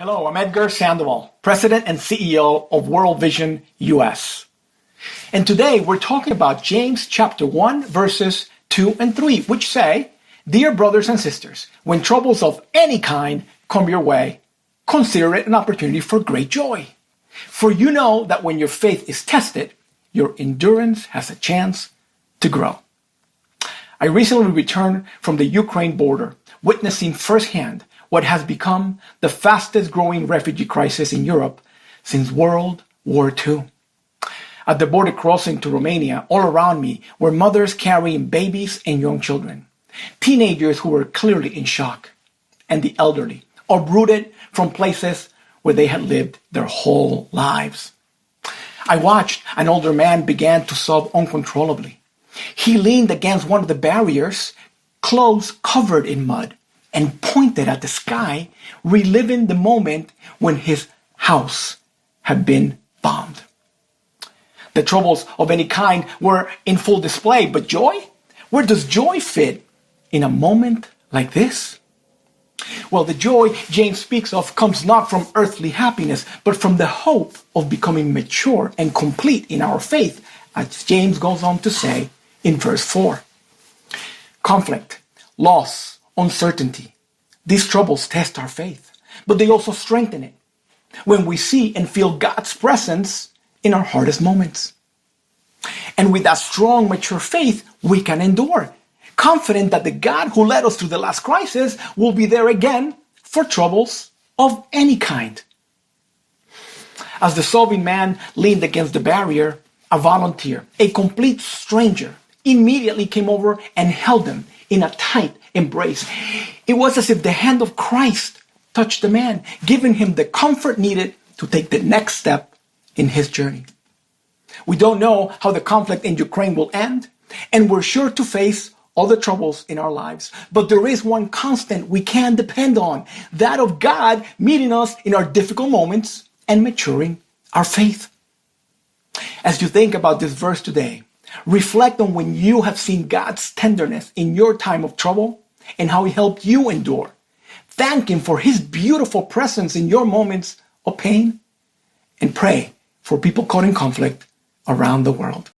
Hello, I'm Edgar Sandoval, President and CEO of World Vision US. And today we're talking about James chapter 1, verses 2 and 3, which say, "Dear brothers and sisters, when troubles of any kind come your way, consider it an opportunity for great joy. For you know that when your faith is tested, your endurance has a chance to grow." I recently returned from the Ukraine border, witnessing firsthand what has become the fastest growing refugee crisis in Europe since World War II. At the border crossing to Romania, all around me were mothers carrying babies and young children, teenagers who were clearly in shock, and the elderly, uprooted from places where they had lived their whole lives. I watched an older man begin to sob uncontrollably. He leaned against one of the barriers, clothes covered in mud, and pointed at the sky, reliving the moment when his house had been bombed. The troubles of any kind were in full display, but joy? Where does joy fit in a moment like this? Well, the joy James speaks of comes not from earthly happiness, but from the hope of becoming mature and complete in our faith, as James goes on to say in verse 4. Conflict, loss, uncertainty. These troubles test our faith, but they also strengthen it when we see and feel God's presence in our hardest moments. And with that strong, mature faith, we can endure, confident that the God who led us through the last crisis will be there again for troubles of any kind. As the sobbing man leaned against the barrier, a volunteer, a complete stranger, immediately came over and held him in a tight embrace. It was as if the hand of Christ touched the man, giving him the comfort needed to take the next step in his journey. We don't know how the conflict in Ukraine will end, and we're sure to face all the troubles in our lives. But there is one constant we can depend on, that of God meeting us in our difficult moments and maturing our faith. As you think about this verse today, reflect on when you have seen God's tenderness in your time of trouble and how He helped you endure. Thank Him for His beautiful presence in your moments of pain, and pray for people caught in conflict around the world.